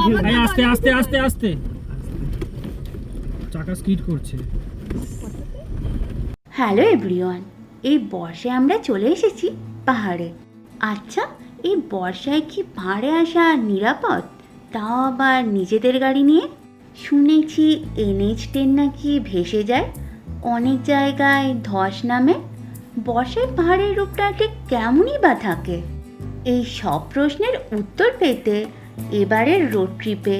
আস্তে আস্তে আস্তে আস্তে চাকা স্কিড করছে। হ্যালো এভরিওয়ান, এই বর্ষায় আমরা চলে এসেছি পাহাড়ে। আচ্ছা, এই বর্ষায় কি পাহাড়ে আসা নিরাপদ, তাও আবার নিজেদের গাড়ি নিয়ে? শুনেছি NH10 নাকি ভেসে যায়, অনেক জায়গায় ধস নামে। বর্ষায় পাহাড়ের রূপটা ঠিক কেমনই বা থাকে? এই সব প্রশ্নের উত্তর পেতে এবারের রোড ট্রিপে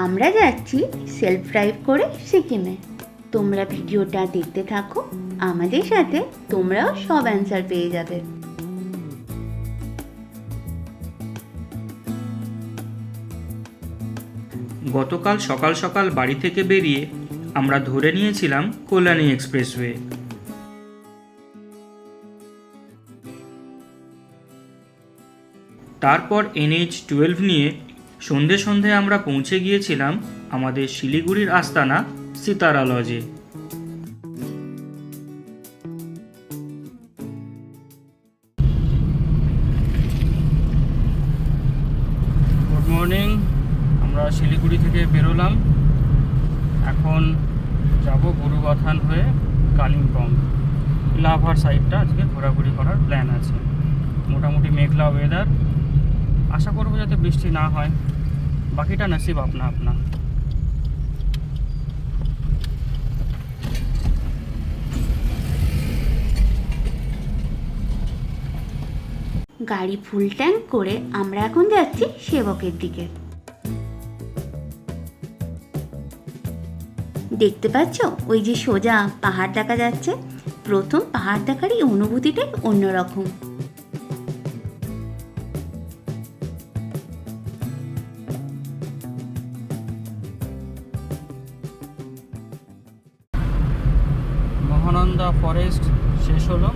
আমরা যাচ্ছি সেলফ ড্রাইভ করে সিকিমে। তোমরা ভিডিওটা দেখতে থাকো, আমাদের সাথে তোমরাও সব অ্যান্সার পেয়ে যাবে। গতকাল সকাল সকাল বাড়ি থেকে বেরিয়ে আমরা ধরে নিয়েছিলাম কল্যাণী এক্সপ্রেসওয়ে। তারপর NH12 নিয়ে সন্ধে সন্ধে আমরা পৌঁছে গিয়েছিলাম আমাদের শিলিগুড়ির আস্তানা সিতারা লজে। গুড মর্নিং, আমরা শিলিগুড়ি থেকে বেরোলাম, এখন যাব গরুবাথান হয়ে কালিম্পং। লাভার সাইডটা আজকে ঘোরাঘুরি করার প্ল্যান আছে। মোটামুটি মেঘলা ওয়েদার, আশা করবো যাতে বৃষ্টি না হয়, বাকিটা নসিব আপনা আপনা। গাড়ি ফুল ট্যাঙ্ক করে আমরা এখন যাচ্ছি সেবকের দিকে। দেখতে পাচ্ছ ওই যে সোজা পাহাড় দেখা যাচ্ছে? প্রথম পাহাড় দেখার এই অনুভূতিটাই অন্যরকম। মহানন্দা ফরেস্ট শেষ হলো,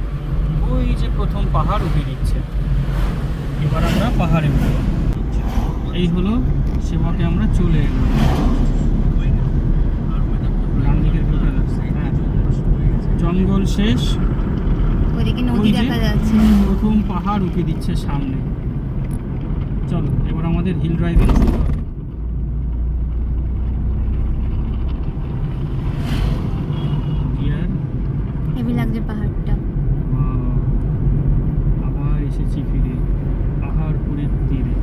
ওই যে প্রথম পাহাড় উঠে দিচ্ছে। এবার আমরা পাহাড়ে উঠব। এই হলো সেবাকে আমরা চলে এলাম। ডান দিকের টোটাল জঙ্গল শেষ, ওদিকে নদী ওই যে দেখা যাচ্ছে। প্রথম পাহাড় উঠে দিচ্ছে সামনে। চলো এবার আমাদের হিল ড্রাইভিং শুরু হবে। হেভি লাগছে পাহাড়টা। আবার এসেছি ফিরে পাহাড়পুরের তীরে।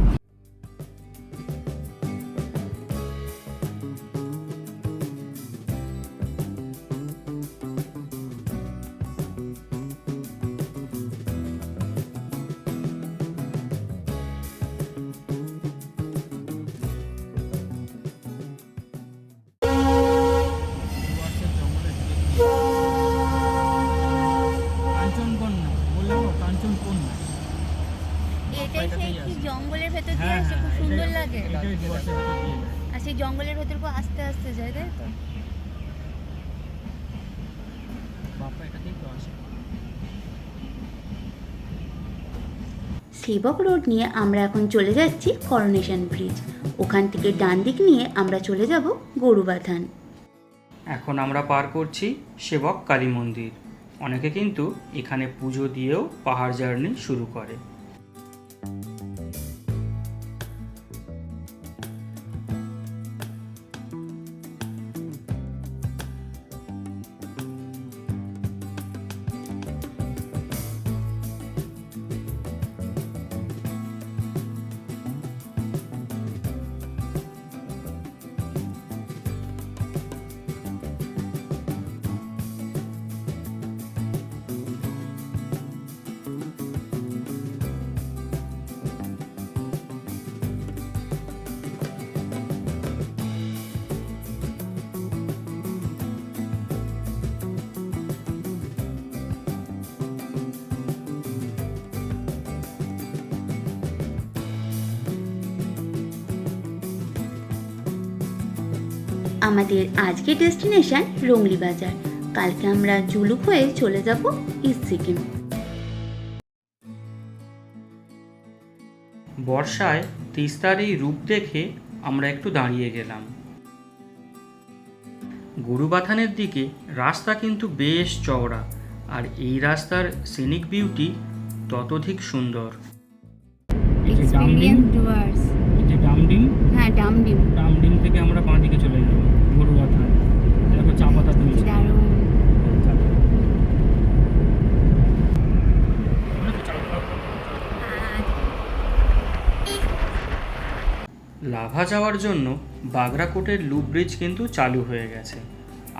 কাঞ্চনকন্যা বললাম, কাঞ্চনকন্যা। এটাই সেই কি জঙ্গলের ভেতর দিয়ে হ্যাঁ, আসছে, খুব সুন্দর লাগে। এটাই ডুয়ার্সের ভেতর দিয়ে যায়। আর সেই জঙ্গলের ভেতর খুব আস্তে আস্তে যায়, তাই তো? বাপ্পা এটাতেই তো আসে। সেবক রোড নিয়ে আমরা এখন চলে যাচ্ছি করোনেশন ব্রিজ। ওখান থেকে ডান দিক নিয়ে আমরা চলে যাব গরুবাথান। এখন আমরা পার করছি সেবক কালী মন্দির। অনেকে কিন্তু এখানে পুজো দিয়েও পাহাড় জার্নি শুরু করে। আমাদের আজকের ডেস্টিনেশন রংলি বাজার। কালকে আমরা জুলুক হয়ে চলে যাব ইস্ট সিকিম। বর্ষায় তিস্তার এই রূপ দেখে আমরা একটু দাঁড়িয়ে গেলাম। গরুবাথানের দিকে রাস্তা কিন্তু বেশ চওড়া, আর এই রাস্তার সিনিক বিউটি ততোধিক সুন্দর। এই যে ডামডিং, ডুয়ার্স। এই যে ডামডিং, হ্যাঁ ডামডিম। ডামডিম থেকে আমরা বাঁ দিকে চলে যাবো গরুবাথান। দেখো চা পাতা তুলছে। দারুণ। লাভা যাওয়ার জন্য বাগরাকোটের লুপ ব্রিজ কিন্তু চালু হয়ে গেছে।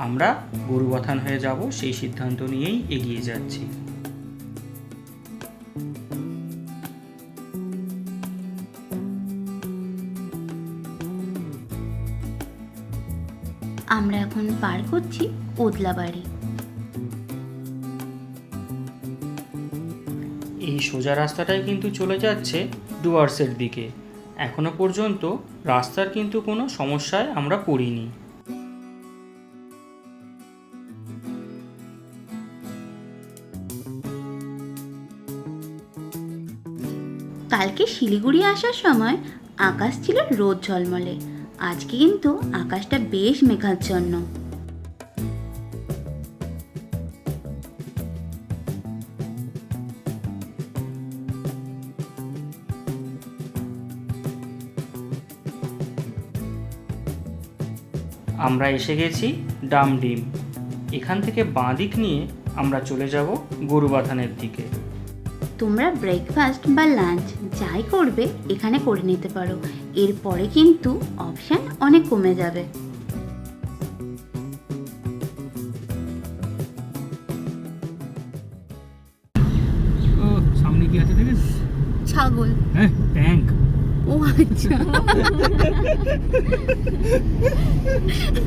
আমরা গরুবাথান হয়ে যাব সেই সিদ্ধান্ত নিয়েই এগিয়ে যাচ্ছি। আমরা এখন পার করছি ওদলাবাড়ি। এই সোজা রাস্তাটাই কিন্তু চলে যাচ্ছে ডুয়ার্সের দিকে। এখনো পর্যন্ত রাস্তার কিন্তু কোনো সমস্যায় আমরা পড়িনি। কালকে শিলিগুড়ি আসার সময় আকাশ ছিল রোদ ঝলমলে, আজকে কিন্তু আকাশটা বেশ মেঘাচ্ছন্ন। আমরা এসে গেছি ডামডিম। এখান থেকে বাঁ দিক নিয়ে আমরা চলে যাব গরুবাথানের দিকে। তোমরা ব্রেকফাস্ট বা লাঞ্চ যাই করবে এখানে করে নিতে পারো, এরপরে কিন্তু অপশান অনেক কমে যাবে। ও সামনে কি আছে দেখেছ? ছাগল। হ্যাঁ, ট্যাঙ্ক। ও আচ্ছা।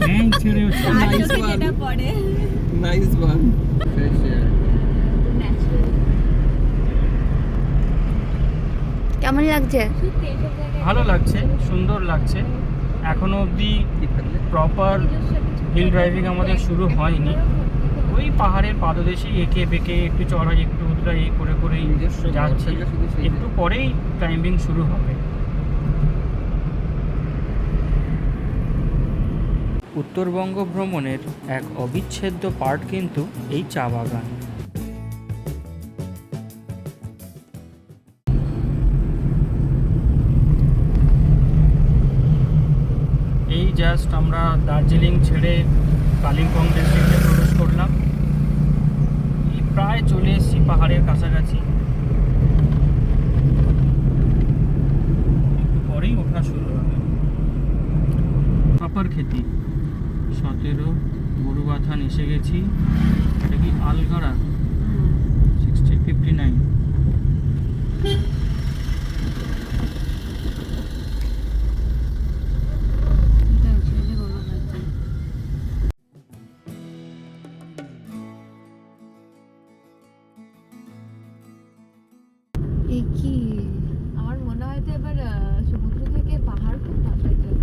ট্যাঙ্ক ছেড়ে Nice one. Fresh air. কেমন লাগছে? ভালো লাগছে, সুন্দর লাগছে। এখনো অবধি প্রপার হিল ড্রাইভিং আমাদের শুরু হয়নি। ওই পাহাড়ের পাদদেশেই এঁকে বেঁকে একটু চড়াই একটু উতরাই এই করে করেই যাচ্ছি। একটু পরেই ক্লাইম্বিং শুরু হবে। উত্তরবঙ্গ ভ্রমণের এক অবিচ্ছেদ্য পার্ট কিন্তু এই চা বাগান। এই জাস্ট আমরা দার্জিলিং ছেড়ে কালিম্পং ডিস্ট্রিক্টে প্রবেশ করলাম। এই প্রায় চলে এসেছি পাহাড়ের কাছাকাছি। একটু পরেই ওঠা শুরু হবে। প্রপার খেতি 17 গরুবাথান এসে গেছি। এটা কি আলগাড়া 6059। এই কি? আমার মনে হয় তো এবার সমুদ্র থেকে পাহাড় খুব কাছে যাবে।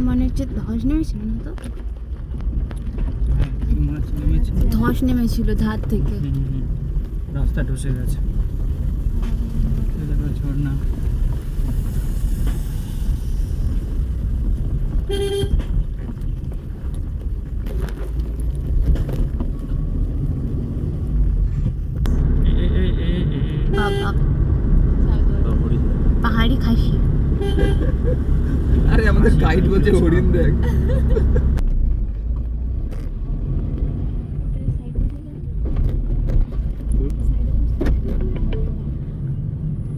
মানে হচ্ছে ধস নেমেছিল না তো? হ্যাঁ, ধস নেমেছিল ধার থেকে। রাস্তা ধসে গেছে। ঝর্ণা। বাবা, পাহাড়ি খাসি। আরে আমাদের গাইড বলছে হরিণ দেখ।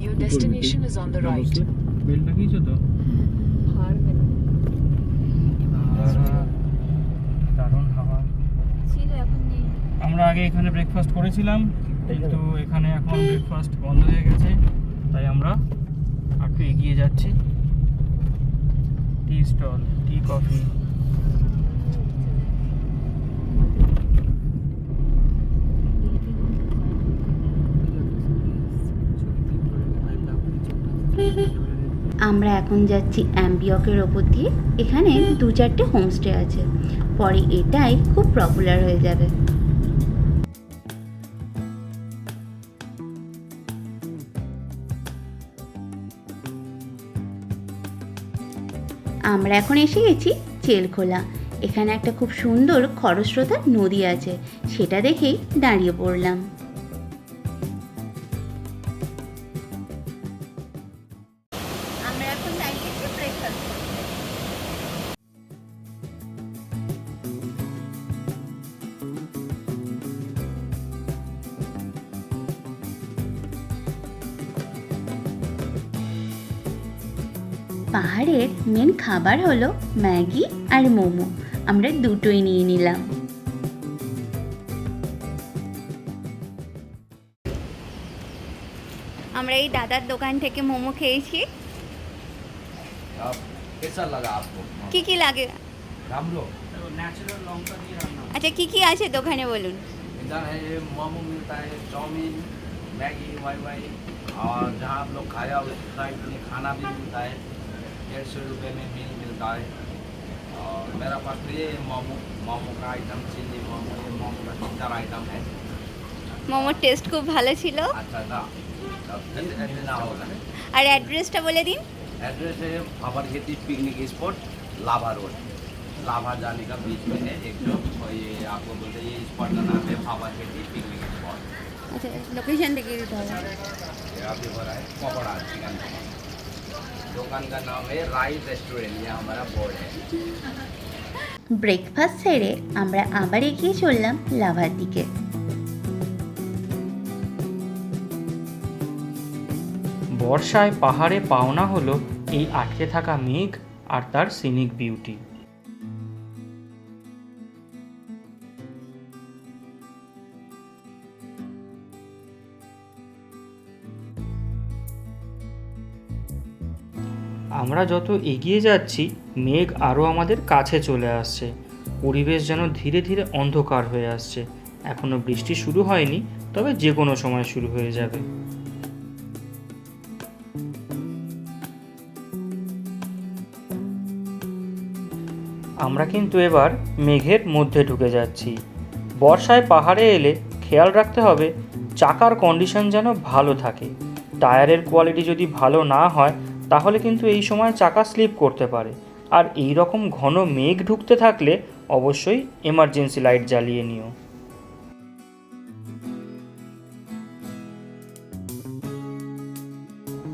Your destination is on the right. Bell লাগিয়েছো তো? হার মেলা দারুণ হাওয়া। ছিল, এখন নেই। আমরা আগে এখানে ব্রেকফাস্ট করেছিলাম, কিন্তু এখানে এখন ব্রেকফাস্ট বন্ধ হয়ে গেছে, তাই আমরা একটু এগিয়ে যাচ্ছি। Tea stall, tea coffee. আমরা এখন যাচ্ছি অ্যাম্বিয়কের ওপর দিয়ে। এখানে 2-4টে হোমস্টে আছে, পরে এটাই খুব পপুলার হয়ে যাবে। আমরা এখন এসে গেছি চেলখোলা। এখানে একটা খুব সুন্দর খরস্রোতা নদী আছে, সেটা দেখেই দাঁড়িয়ে পড়লাম। আমরা এখন দাঁড়িয়েছি ব্রেকফাস্ট করতে। পাহাড়ের মেন খাবার হলো ম্যাগি আর মোমো। আমরা দুটোই নিয়ে নিলাম। আমরা এই দাদার দোকান থেকে মোমো খেয়েছি। अब कैसा लगा आपको কি কি লাগে? हम लोग ন্যাচারাল লঙ্কা দিয়ে রান্না। আচ্ছা কি কি আছে দোকানে বলুন। इधर है ये मोमो मिलता है, चाउमीन, मैगी, वाई वाई, और जहाँ आप लोग खाया उसका इतने खाना भी मिलता है। 150 रुपये में मील मिलता है। और मेरा पास तो ये मोमो मोमो का आइटम, चिल्ली मोमो, ये मोमो का 3-4 आइटम है। মোমোর টেস্ট খুব ভালো ছিল। अच्छा था, अब लेना होगा। আর অ্যাড্রেসটা বলে দিন। एड्रेस है फाबर खेती पिकनिक स्पॉट, लाभा रोड। लाभा जाने का बीच में है एक जो, और ये आपको बोलते हैं ये स्पॉट का नाम है फाबर खेती पिकनिक स्पॉट। আচ্ছা লোকেশন দেখিয়ে দিতে হবে। ये अभी हो रहा है पकौड़ा चिकन। दुकान का नाम है राइस रेस्टोरेंट, ये हमारा बोर्ड है। ব্রেকফাস্ট সেরে আমরা আবার এগিয়ে চললাম লাভার দিকে। বর্ষায় পাহাড়ে পাওনা হলো এই আটকে থাকা মেঘ আর তার সিনিক বিউটি। আমরা যত এগিয়ে যাচ্ছি মেঘ আরও আমাদের কাছে চলে আসছে। পরিবেশ যেন ধীরে ধীরে অন্ধকার হয়ে আসছে। এখনো বৃষ্টি শুরু হয়নি, তবে যে কোনো সময় শুরু হয়ে যাবে। আমরা কিন্তু এবার মেঘের মধ্যে ঢুকে যাচ্ছি। বর্ষায় পাহাড়ে এলে খেয়াল রাখতে হবে চাকার কন্ডিশন যেন ভালো থাকে। টায়ারের কোয়ালিটি যদি ভালো না হয় তাহলে কিন্তু এই সময় চাকা স্লিপ করতে পারে। আর এই রকম ঘন মেঘ ঢুকতে থাকলে অবশ্যই এমার্জেন্সি লাইট জ্বালিয়ে নিও।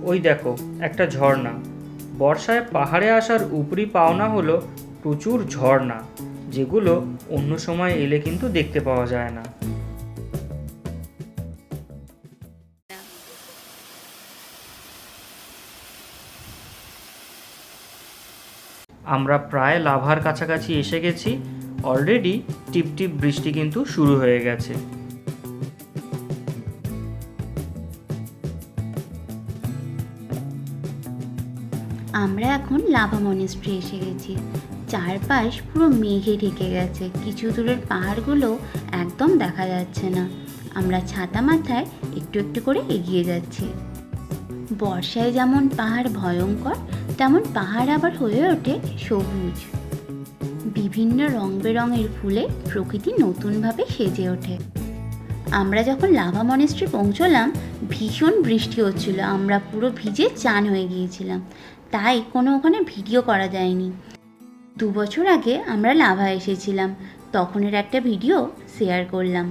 ওই দেখো একটা ঝর্ণা। বর্ষায় পাহাড়ে আসার উপরি পাওনা হলো প্রচুর ঝর্ণা, যেগুলো অন্য সময় এলে কিন্তু দেখতে পাওয়া যায় না। আমরা প্রায় লাভার কাছাকাছি এসে গেছি। অলরেডি টিপটিপ বৃষ্টি কিন্তু শুরু হয়ে গেছে। আমরা এখন লাভা মনেস্ট্রি এসে গেছি। চারপাশ পুরো মেঘে ঢেকে গেছে, কিছু দূরের পাহাড়গুলো একদম দেখা যাচ্ছে না। আমরা ছাতা মাথায় একটু একটু করে এগিয়ে যাচ্ছি। বর্ষায় যেমন পাহাড় ভয়ঙ্কর, তেমন পাহাড় আবার হয়ে ওঠে সবুজ। বিভিন্ন রং বেরঙের ফুলে প্রকৃতি নতুনভাবে সেজে ওঠে। আমরা যখন লাভা মনেস্ট্রি পৌঁছলাম ভীষণ বৃষ্টি হচ্ছিল। আমরা পুরো ভিজে চান হয়ে গিয়েছিলাম, তাই কোনো ওখানে ভিডিও করা যায়নি। 2 বছর আগে আমরা লাভা এসেছিলাম, তখনের একটা ভিডিও শেয়ার করলাম।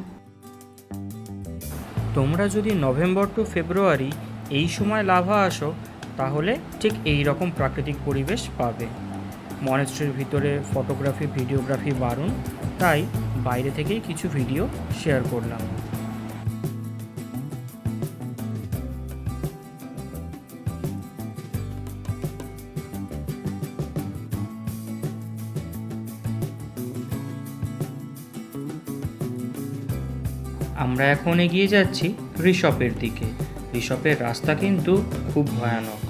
তোমরা যদি নভেম্বর টু ফেব্রুয়ারি এই সময় লাভা আসো তাহলে ঠিক এই রকম প্রাকৃতিক পরিবেশ পাবে। মনেস্ট্রির ভিতরে ফটোগ্রাফি ভিডিওগ্রাফি বারণ, তাই বাইরে থেকেই কিছু ভিডিও শেয়ার করলাম। আমরা এখন এগিয়ে যাচ্ছি ঋষপের দিকে। ঋষপের রাস্তা কিন্তু খুব ভয়ানক।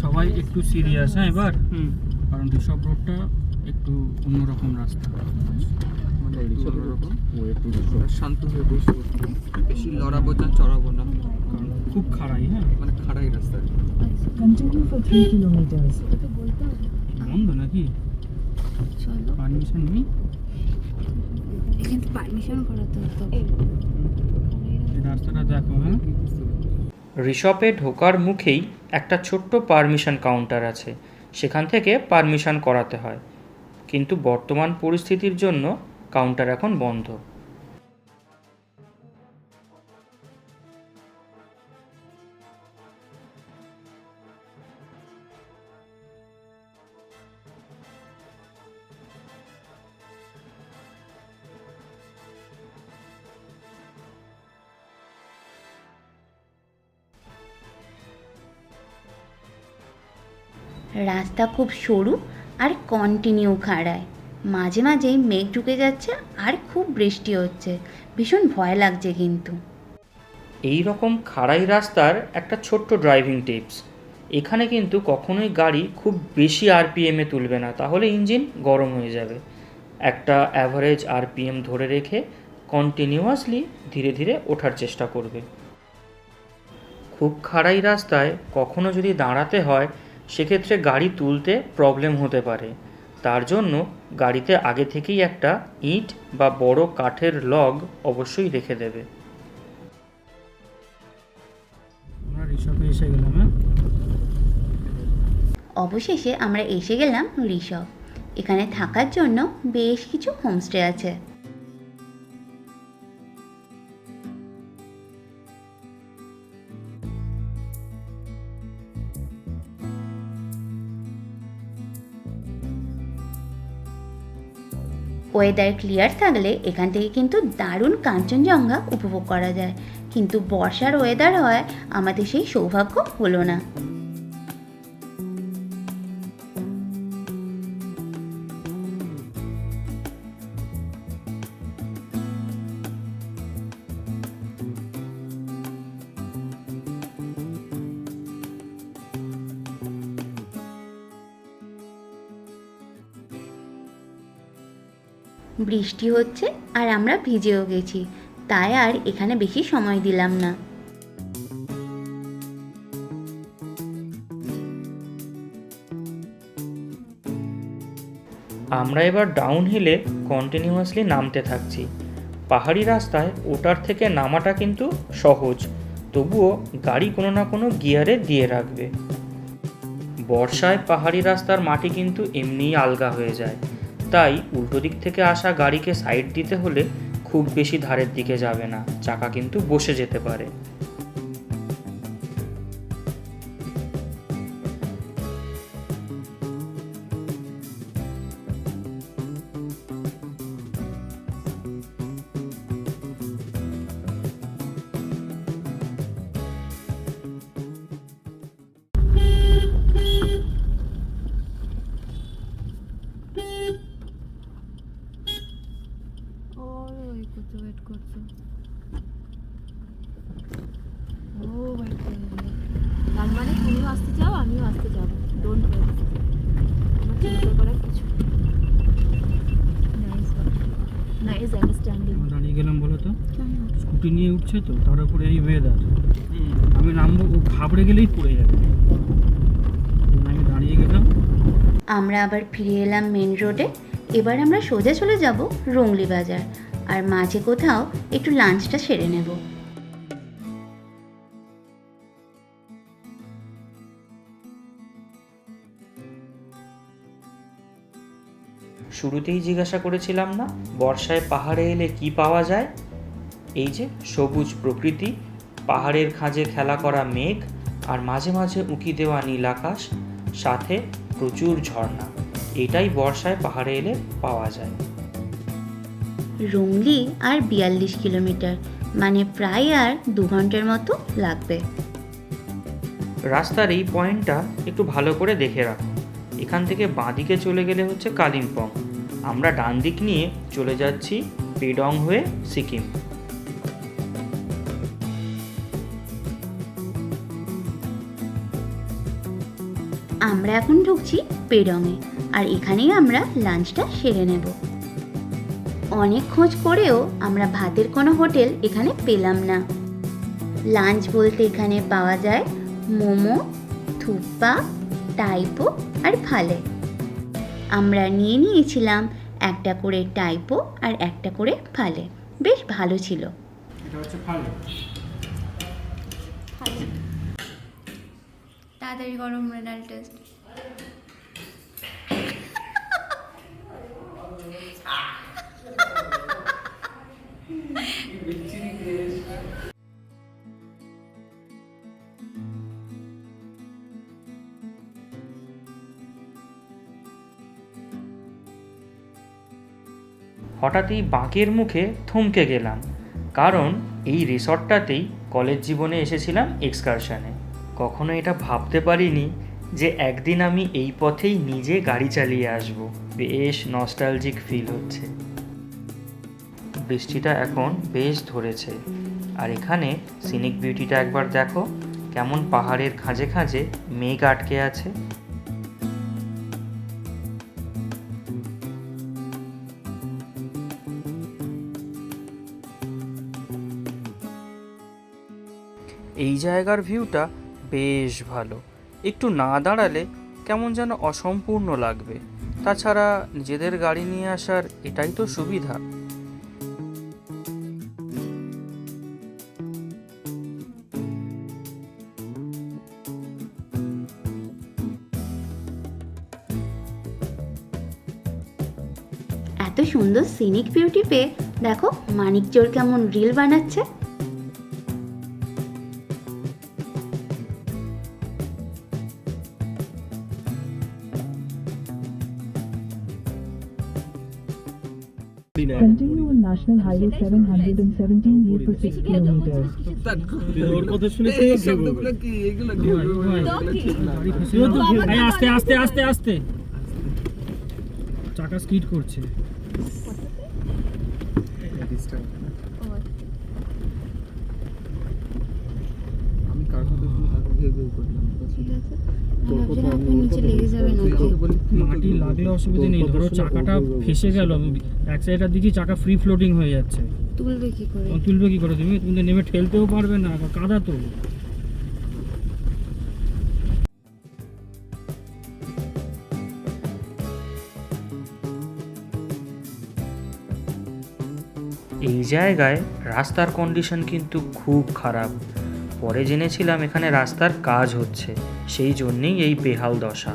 সবাই একটু সিরিয়াস হ্যাঁ এবার, কারণ ঋষভ রোডটা একটু অন্যরকম রাস্তা। মানে একটু অন্যরকম, শান্ত হয়ে বসবো, বেশি লড়াবো না চড়াবো না, কারণ খুব খাড়াই। হ্যাঁ মানে খাড়াই রাস্তা। Continue for 3 kilometers. এটা তো বলতে হবে। বন্ধ নাকি? চলো, পারমিশন নেই? কিন্তু পারমিশন করাতে হতো। এই রাস্তাটা দেখো। হ্যাঁ ঋষপে ঢোকার মুখেই একটা ছোট্ট পারমিশন কাউন্টার আছে, সেখান থেকে পারমিশন করাতে হয়। কিন্তু বর্তমান পরিস্থিতির জন্য কাউন্টার এখন বন্ধ। রাস্তা খুব সরু আর কন্টিনিউ খাড়ায়, মাঝে মাঝেই মেঘ ঢুকে যাচ্ছে আর খুব বৃষ্টি হচ্ছে, ভীষণ ভয় লাগছে কিন্তু। এই রকম খাড়াই রাস্তার একটা ছোট্ট ড্রাইভিং টিপস, এখানে কিন্তু কখনোই গাড়ি খুব বেশি আরপিএমে তুলবে না, তাহলে ইঞ্জিন গরম হয়ে যাবে। একটা অ্যাভারেজ আরপিএম ধরে রেখে কন্টিনিউয়াসলি ধীরে ধীরে ওঠার চেষ্টা করবে। খুব খাড়াই রাস্তায় কখনো যদি দাঁড়াতে হয় সেক্ষেত্রে গাড়ি তুলতে প্রবলেম হতে পারে, তার জন্য গাড়িতে আগে থেকেই একটা ইট বা বড় কাঠের লগ অবশ্যই রেখে দেবে। আমরা ঋষভে এসে গেলাম। হ্যাঁ, অবশেষে আমরা এসে গেলাম ঋষভ। এখানে থাকার জন্য বেশ কিছু হোমস্টে আছে। ওয়েদার ক্লিয়ার থাকলে এখান থেকে কিন্তু দারুণ কাঞ্চনজঙ্ঘা উপভোগ করা যায়, কিন্তু বর্ষার ওয়েদার হয় আমাদের সেই সৌভাগ্য হলো না। বৃষ্টি হচ্ছে আর আমরা ভিজেও গেছি, তাই আর এখানে বেশি সময় দিলাম না। আমরা এবার ডাউন হিলে কন্টিনিউয়াসলি নামতে থাকছি। পাহাড়ি রাস্তায় ওটার থেকে নামাটা কিন্তু সহজ, তবুও গাড়ি কোনো না কোনো গিয়ারে দিয়ে রাখবে। বর্ষায় পাহাড়ি রাস্তার মাটি কিন্তু এমনিই আলগা হয়ে যায়, তাই উল্টো দিক থেকে আসা গাড়িকে সাইড দিতে হলে খুব বেশি ধারের দিকে যাবে না, চাকা কিন্তু বসে যেতে পারে। ওই করছো, ওয়েট করছো। ও ওয়েট করে দিলে। তার মানে তুমিও আসতে চাও, আমিও আসতে যাবো। Don't wait. আমার চিন্তা করার কিছু নাইস নাইস আন্ডারস্ট্যান্ডিং। আমরা দাঁড়িয়ে গেলাম বলো তো, স্কুটি নিয়ে উঠছে তো, তার উপরে এই ওয়েদার, আমি নামবো ও ঘাবড়ে গেলেই পড়ে যাবে, আমি দাঁড়িয়ে গেলাম। আমরা আবার ফিরে এলাম মেন রোডে। এবার আমরা সোজা চলে যাব রুংলি বাজার, আর মাঝে কোথাও একটু লাঞ্চটা সেরে নেব। শুরুতেই জিজ্ঞাসা করেছিলাম না বর্ষায় পাহাড়ে এলে কি পাওয়া যায়? এই যে সবুজ প্রকৃতি, পাহাড়ের খাঁজে খেলা করা মেঘ, আর মাঝে মাঝে উঁকি দেওয়া নীল আকাশ, সাথে প্রচুর ঝর্ণা, এটাই বর্ষায় পাহাড়ে এলে পাওয়া যায়। রুংলি আর 42 কিলোমিটার, মানে প্রায় আর 2 ঘন্টার মতো লাগবে। রাস্তার এই পয়েন্টটা একটু ভালো করে দেখে রাখো। এখান থেকে বাঁদিকে চলে গেলে হচ্ছে কালিম্পং, আমরা ডান দিক নিয়ে চলে যাচ্ছি পেডং হয়ে সিকিম। আমরা এখন ঢুকছি পেডংয়ে, আর এখানেই আমরা লাঞ্চটা সেরে নেব। অনেক খোঁজ করেও আমরা ভাতের কোনো হোটেল এখানে পেলাম না। লাঞ্চ বলতে এখানে পাওয়া যায় মোমো, থুপ্পা, টাইপো আর ফালে। আমরা নিয়েছিলাম একটা করে টাইপো আর একটা করে ফালে, বেশ ভালো ছিল। এটা হচ্ছে ফালে। তাড়াতাড়ি গরম রেনাল টেস্ট। হঠাৎই বাঁকের মুখে থমকে গেলাম, কারণ এই রিসর্টটাতেই কলেজ জীবনে এসেছিলাম এক্সকারশনে। কখনো এটা ভাবতে পারিনি যে একদিন আমি এই পথেই নিজে গাড়ি চালিয়ে আসব। বেশ নস্টালজিক ফিল হচ্ছে। বৃষ্টিটা এখন বেশ ধরেছে, আর এখানে সিনিক বিউটিটা একবার দেখো, কেমন পাহাড়ের খাঁজে খাঁজে মেঘ আটকে আছে। এই জায়গার ভিউটা বেশ ভালো, একটু না দাঁড়ালে কেমন যেন অসম্পূর্ণ লাগবে। তাছাড়া নিজেদের গাড়ি নিয়ে আসার এটাই তো সুবিধা। এত সুন্দর সিনিক বিউটি পেয়ে দেখো মানিক চোর কেমন রিল বানাচ্ছে। Continue on National Highway 717 near for 6 kilometers. ওর কথা শুনে এই শব্দগুলো কি, এগুলো কি? এই আস্তে আস্তে আস্তে আস্তে, চাকা স্কিড করছে। আমি কার কথা শুনে তাকে ভেবে করলাম। নিচে লেগে যাবে না। মাটি লাগলে অসুবিধা নেই, ধরো চাকাটা ফেসে গেল, এক সাইডের দিকে চাকা ফ্রি ফ্লোটিং হয়ে যাচ্ছে, তুলবে কি করে? তুলবে কি করে? তুমি তুমি তো নেমে ঠেলতেও পারবে না, কাদা তো। এই জায়গায় রাস্তার কন্ডিশন কিন্তু খুব খারাপ। পরে জেনেছিলাম এখানে রাস্তার কাজ হচ্ছে, সেই জন্যেই এই বেহাল দশা।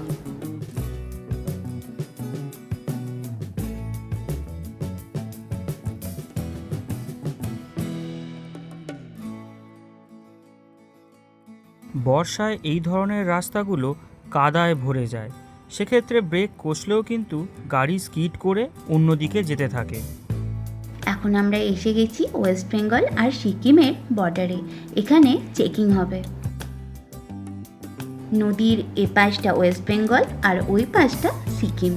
বর্ষায় এই ধরনের রাস্তাগুলো কাদায় ভরে যায়, সেক্ষেত্রে ব্রেক কষলেও কিন্তু গাড়ি স্কিড করে অন্যদিকে যেতে থাকে। এখন আমরা এসে গেছি ওয়েস্ট বেঙ্গল আর সিকিমের বর্ডারে। এখানে চেকিং হবে। নদীর এ পাশটা ওয়েস্ট বেঙ্গল আর ওই পাশটা সিকিম।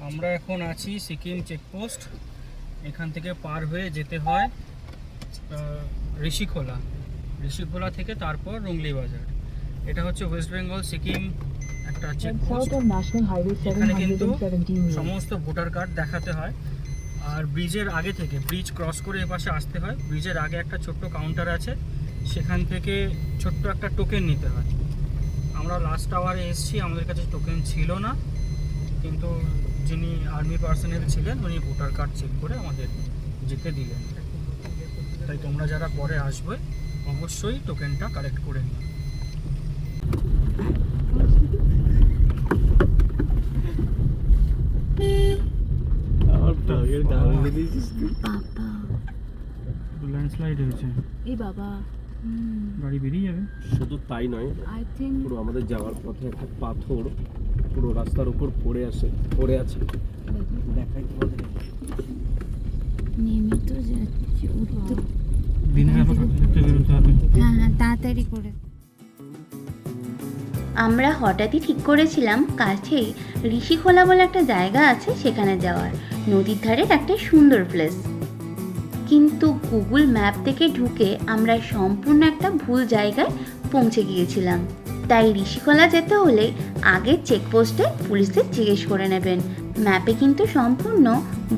আমরা এখন আছি সিকিম চেকপোস্ট। এখান থেকে পার হয়ে যেতে হয় ঋষিখোলা, ঋষিখোলা থেকে তারপর রুংলি বাজার। এটা হচ্ছে ওয়েস্ট বেঙ্গল সিকিম একটা And checkpost. south on National Highway এখানে কিন্তু 717 near. সমস্ত ভোটার কার্ড দেখাতে হয়, আর ব্রিজের আগে থেকে, ব্রিজ ক্রস করে এপাশে আসতে হয়। ব্রিজের আগে একটা ছোট্ট কাউন্টার আছে, সেখান থেকে ছোট্ট একটা টোকেন নিতে হয়। আমরা লাস্ট আওয়ারে এসেছি, আমাদের কাছে টোকেন ছিল না, কিন্তু যিনি আর্মি পার্সোনেল ছিলেন উনি ভোটার কার্ড চেক করে আমাদের যেতে দিলেন। তাই তোমরা যারা পরে আসবে অবশ্যই টোকেনটা কালেক্ট করে নিও। ল্যান্ডস্লাইড হয়েছে, এই বাবা, গাড়ি বেরিয়ে যাবে। শুধু তাই নয়, আই থিঙ্ক পুরো আমাদের যাওয়ার পথে একটা পাথর পুরো রাস্তার উপর পড়ে আছে। দেখাই তোমাদের। নেমে তো যাচ্ছি, উঠতে দিনের আলো থাকতে বেরোতে হবে। হ্যাঁ তাড়াতাড়ি করে। আমরা হঠাৎই ঠিক করেছিলাম কাছেই ঋষিখোলা বলে একটা জায়গা আছে, সেখানে যাওয়ার। নদীর ধারের একটা সুন্দর প্লেস। কিন্তু গুগল ম্যাপ থেকে ঢুকে আমরা সম্পূর্ণ একটা ভুল জায়গায় পৌঁছে গিয়েছিলাম। তাই ঋষিখোলা যেতে হলে আগে চেকপোস্টে পুলিশদের জিজ্ঞেস করে নেবেন। ম্যাপে কিন্তু সম্পূর্ণ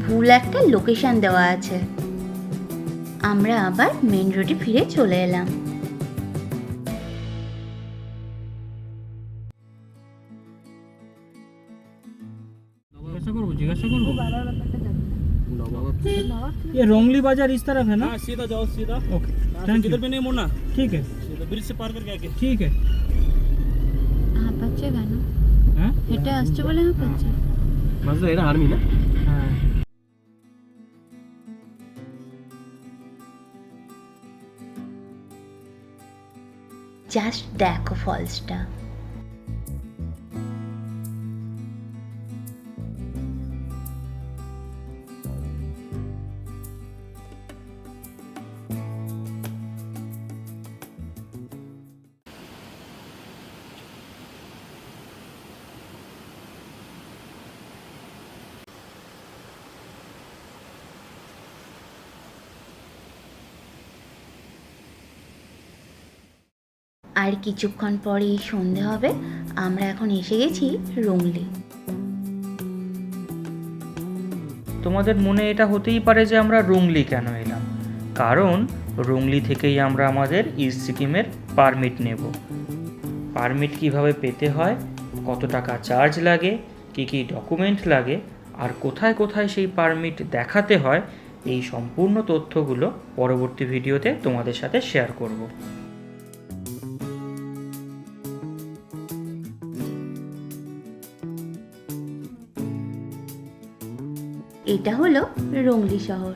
ভুল একটা লোকেশন দেওয়া আছে। আমরা আবার মেন রোডে ফিরে চলে এলাম। जिज्ञासा करबो বাবার ব্যাপারটা জানি না। নবাব নবাব ये रोंगली बाजार इस तरफ है ना? हाँ, सीधा जाओ सीधा। Okay thank you. किधर भी नहीं मुड़ना, ठीक है सीधा ब्रिज से पार करके आके। ठीक है। হাঁপাচ্ছে কেন? হ্যাঁ হেঁটে আসছে বলে হাঁপাচ্ছে। मतलब এটা আর্মি না? হ্যাঁ জাস্ট দেখো ফলসটা। আর কিছুক্ষণ পরেই সন্ধে হবে। আমরা এখন এসে গেছি রুংলি। তোমাদের মনে এটা হতেই পারে যে আমরা রুংলি কেন এলাম, কারণ রুংলি থেকেই আমরা আমাদের ইস্ট সিকিমের পারমিট নেব। পারমিট কিভাবে পেতে হয়, কত টাকা চার্জ লাগে, কী কী ডকুমেন্ট লাগে, আর কোথায় কোথায় সেই পারমিট দেখাতে হয়, এই সম্পূর্ণ তথ্যগুলো পরবর্তী ভিডিওতে তোমাদের সাথে শেয়ার করব। এটা হলো রুংলি শহর।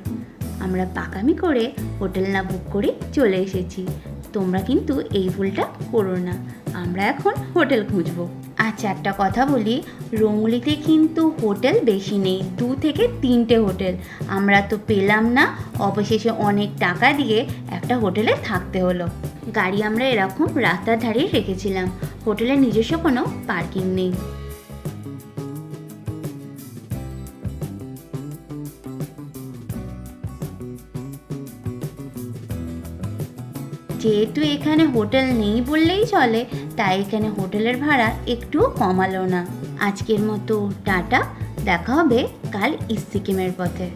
আমরা পাকামি করে হোটেল না বুক করে চলে এসেছি। তোমরা কিন্তু এই ভুলটা করো না। আমরা এখন হোটেল খুঁজবো। আচ্ছা, একটা কথা বলি, রুংলিতে কিন্তু হোটেল বেশি নেই, 2 থেকে 3টে হোটেল। আমরা তো পেলাম না, অবশেষে অনেক টাকা দিয়ে একটা হোটেলে থাকতে হলো। গাড়ি আমরা এরকম রাস্তার ধারে রেখেছিলাম। হোটেলের নিজস্ব কোনো পার্কিং নেই। যেহেতু এখানে হোটেল নেই বললেই চলে, তাই এখানে হোটেলের ভাড়া একটুও কমালো না। আজকের মতো টাটা, দেখা হবে কাল ইস্ট সিকিমের পথে।